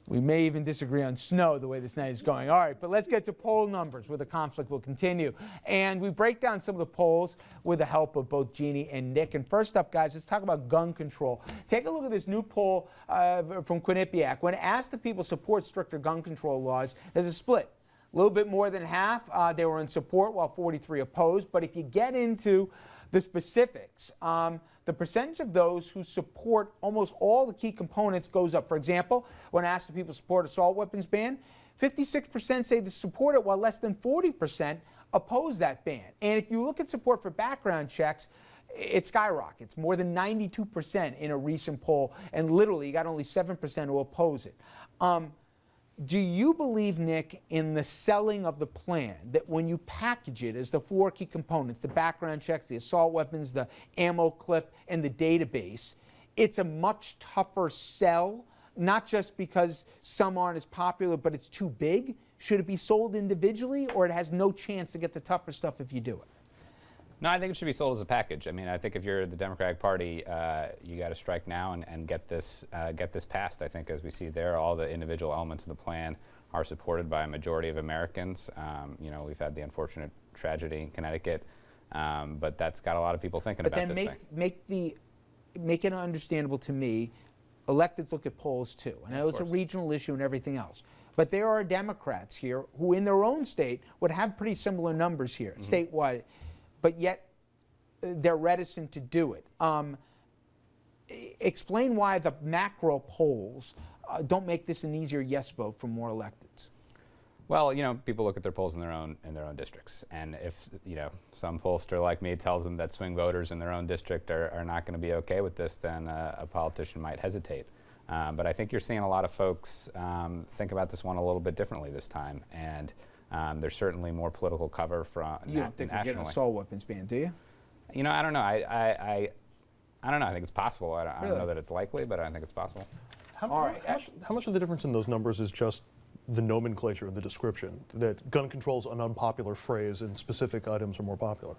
We may even disagree on snow the way this night is going. All right, but let's get to poll numbers where the conflict will continue. And we break down some of the polls with the help of both Jeannie and Nick. And first up, guys, let's talk about gun control. Take a look at this new poll from Quinnipiac. When asked if people support stricter gun control laws, there's a split. A little bit more than half, they were in support, while 43 opposed. But if you get into the specifics, the percentage of those who support almost all the key components goes up. For example, when asked if people support assault weapons ban, 56% say they support it, while less than 40% oppose that ban. And if you look at support for background checks, it skyrockets, more than 92% in a recent poll, and literally you got only 7% who oppose it. Do you believe, Nick, in the selling of the plan, that when you package it as the four key components, the background checks, the assault weapons, the ammo clip, and the database, it's a much tougher sell, not just because some aren't as popular, but it's too big? Should it be sold individually, or it has no chance to get the tougher stuff if you do it? No, I think it should be sold as a package. I mean, I think if you're the Democratic Party, you got to strike now and get this passed. I think, as we see there, all the individual elements of the plan are supported by a majority of Americans. You know, we've had the unfortunate tragedy in Connecticut, but that's got a lot of people thinking about this thing. Make it understandable to me. Electeds look at polls too. I know it's a regional issue and everything else. But there are Democrats here who, in their own state, would have pretty similar numbers here, statewide. But yet they're reticent to do it. Explain why the macro polls don't make this an easier yes vote for more electeds. Well, you know, people look at their polls in their own districts, and if some pollster like me tells them that swing voters in their own district are not going to be okay with this, then a politician might hesitate. But I think you're seeing a lot of folks think about this one a little bit differently this time, and there's certainly more political cover from nationally. You don't think we're getting an assault weapons ban, do you? You know, I don't know. I don't know. I think it's possible. I don't know that it's likely, but I think it's possible. How much of the difference in those numbers is just the nomenclature and the description, that gun control is an unpopular phrase and specific items are more popular?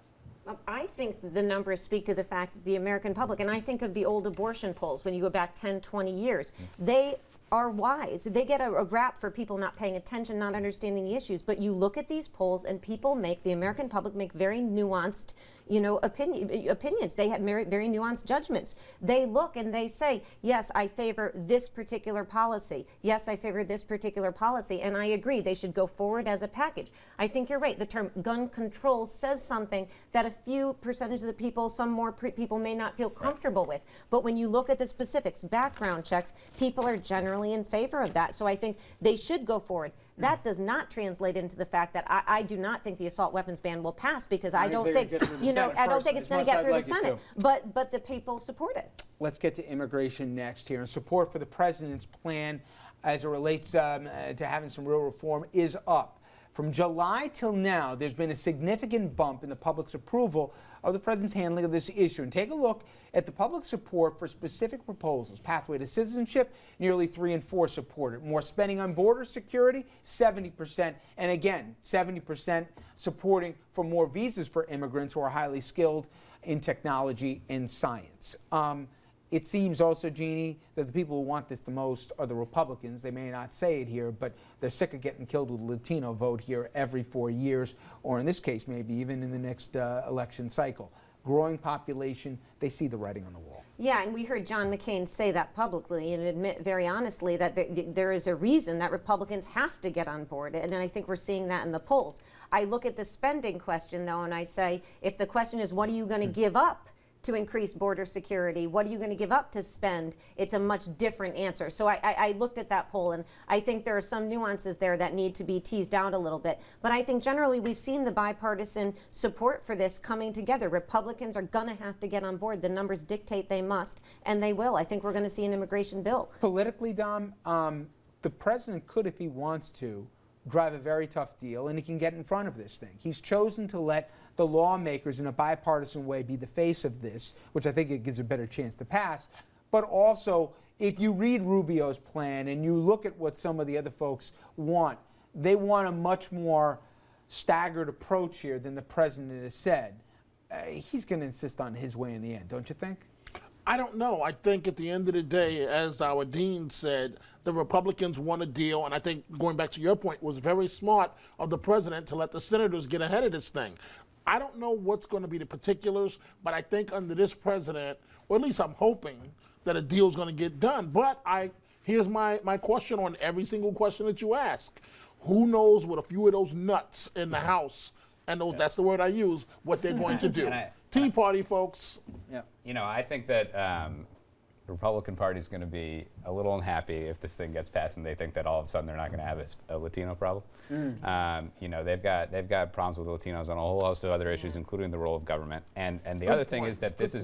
I think the numbers speak to the fact that the American public, and I think of the old abortion polls when you go back 10, 20 years, they are wise. They get a rap for people not paying attention, not understanding the issues. But you look at these polls, and the American public make very nuanced, opinions. They have very nuanced judgments. They look and they say, yes, I favor this particular policy. Yes, I favor this particular policy. And I agree, they should go forward as a package. I think you're right. The term gun control says something that a few percentage of the people, some more people may not feel comfortable with. But when you look at the specifics, background checks, people are generally in favor of that. So I think they should go forward. That does not translate into the fact that I do not think the assault weapons ban will pass, because I don't think, I don't think it's going to get through the Senate. But the people support it. Let's get to immigration next here. And support for the president's plan as it relates to having some real reform is up. From July till now, there's been a significant bump in the public's approval of the president's handling of this issue. And take a look at the public support for specific proposals. Pathway to citizenship, nearly 3 in 4 supported. More spending on border security, 70%. And again, 70% supporting for more visas for immigrants who are highly skilled in technology and science. It seems also, Jeannie, that the people who want this the most are the Republicans. They may not say it here, but they're sick of getting killed with a Latino vote here every 4 years, or in this case, maybe even in the next election cycle. Growing population, they see the writing on the wall. Yeah, and we heard John McCain say that publicly and admit very honestly that there is a reason that Republicans have to get on board, and I think we're seeing that in the polls. I look at the spending question, though, and I say, if the question is, what are you going to give up to increase border security? What are you going to give up to spend? It's a much different answer. So I looked at that poll, and I think there are some nuances there that need to be teased out a little bit. But I think generally we've seen the bipartisan support for this coming together. Republicans are going to have to get on board. The numbers dictate they must, and they will. I think we're going to see an immigration bill. Politically, Dom, the president could, if he wants to, drive a very tough deal, and he can get in front of this thing. He's chosen to let the lawmakers in a bipartisan way be the face of this, which I think it gives a better chance to pass. But also, if you read Rubio's plan and you look at what some of the other folks want, they want a much more staggered approach here than the president has said. He's going to insist on his way in the end, don't you think? I don't know. I think at the end of the day, as our dean said, the Republicans want a deal, and I think, going back to your point, it was very smart of the president to let the senators get ahead of this thing. I don't know what's going to be the particulars, but I think under this president, or at least I'm hoping, that a deal is going to get done. But here's my question on every single question that you ask. Who knows what a few of those nuts in the House, and that's the word I use, what they're going to do. Tea Party folks. Yeah. You know, I think that the Republican Party is going to be a little unhappy if this thing gets passed and they think that all of a sudden they're not going to have a Latino problem. You know, they've got problems with Latinos on a whole host of other issues, including the role of government. And the other thing is that this is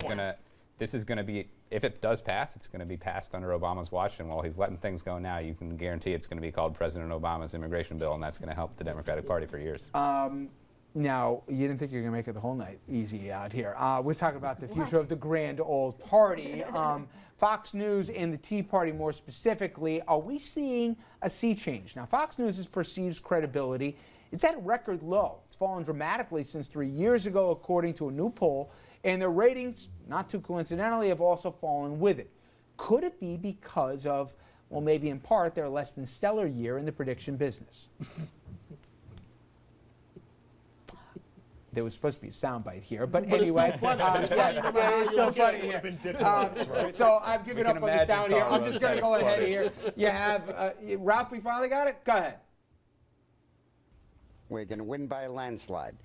going to be, if it does pass, it's going to be passed under Obama's watch. And while he's letting things go now, you can guarantee it's going to be called President Obama's immigration bill, and that's going to help the Democratic Party for years. Now, you didn't think you were going to make it the whole night easy out here. We're talking about the future of the grand old party. Fox News and the Tea Party more specifically, are we seeing a sea change? Now, Fox News' perceived credibility, it's at a record low. It's fallen dramatically since 3 years ago, according to a new poll, and their ratings, not too coincidentally, have also fallen with it. Could it be because of, well, maybe in part, their less than stellar year in the prediction business? There was supposed to be a soundbite here, but anyway, it's funny. it's so funny here. So I've given up on the sound here. I'm just going to go ahead here. You have Ralph. We finally got it. Go ahead. We're going to win by a landslide.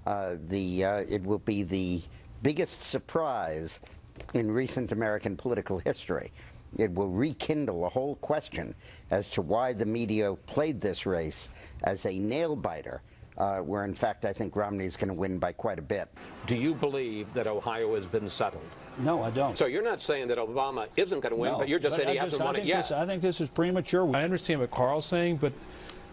It will be the biggest surprise in recent American political history. It will rekindle a whole question as to why the media played this race as a nail-biter. Where, in fact, I think Romney's going to win by quite a bit. Do you believe that Ohio has been settled? No, I don't. So you're not saying that Obama isn't going to win, but you're just saying he hasn't won it yet. I think this is premature. I understand what Carl's saying, but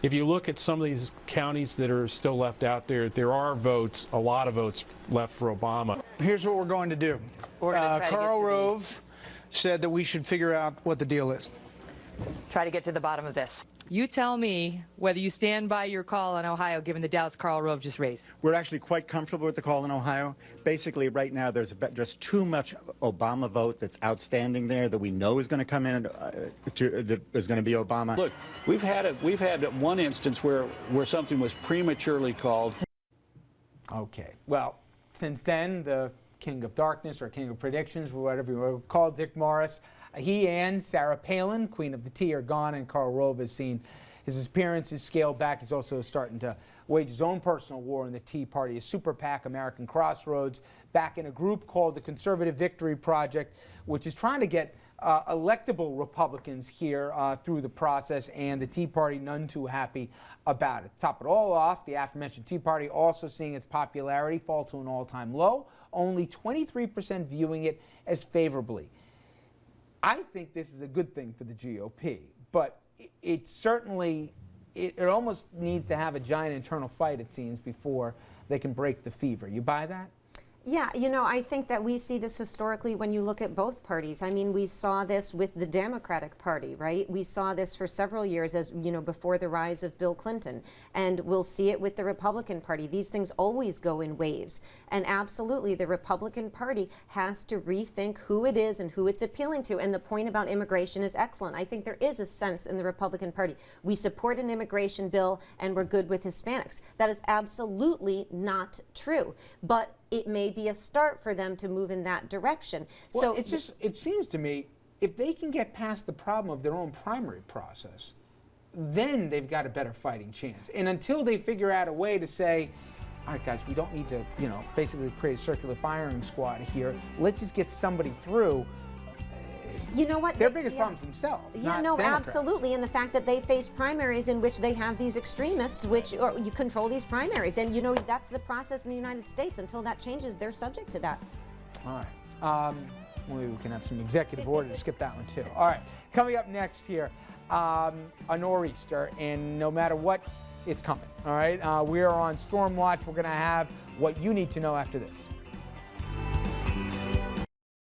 if you look at some of these counties that are still left out there, there are votes, a lot of votes left for Obama. Here's what we're going to do. Karl Rove said that we should figure out what the deal is. Try to get to the bottom of this. You tell me whether you stand by your call on Ohio, given the doubts Karl Rove just raised. We're actually quite comfortable with the call in Ohio. Basically, right now, there's just too much Obama vote that's outstanding there that we know is going to come in, that is going to be Obama. Look, we've had one instance where something was prematurely called. Okay. Well, since then, the king of darkness or king of predictions, whatever you want to call Dick Morris, he and Sarah Palin, queen of the tea, are gone, and Karl Rove has seen his appearances scaled back. He's also starting to wage his own personal war in the Tea Party, a super PAC, American Crossroads, back in a group called the Conservative Victory Project, which is trying to get electable Republicans here through the process, and the Tea Party none too happy about it. Top it all off, the aforementioned Tea Party also seeing its popularity fall to an all-time low, only 23% viewing it as favorably. I think this is a good thing for the GOP, but it certainly, it almost needs to have a giant internal fight, it seems, before they can break the fever. You buy that? Yeah, you know, I think that we see this historically when you look at both parties. I mean, we saw this with the Democratic Party, right? We saw this for several years, as you know, before the rise of Bill Clinton. And we'll see it with the Republican Party. These things always go in waves. And absolutely, the Republican Party has to rethink who it is and who it's appealing to. And the point about immigration is excellent. I think there is a sense in the Republican Party. We support an immigration bill and we're good with Hispanics. That is absolutely not true. But it may be a start for them to move in that direction. Well, so it seems to me, if they can get past the problem of their own primary process, then they've got a better fighting chance. And until they figure out a way to say, all right, guys, we don't need to, you know, basically create a circular firing squad here. Let's just get somebody through. You know what? Their biggest problems themselves. Yeah, no, Democrats. Absolutely. And the fact that they face primaries in which they have these extremists, which or you control these primaries. And, you know, that's the process in the United States. Until that changes, they're subject to that. All right. Maybe we can have some executive order to skip that one, too. All right. Coming up next here, a nor'easter. And no matter what, it's coming. All right. We are on Storm Watch. We're going to have what you need to know after this.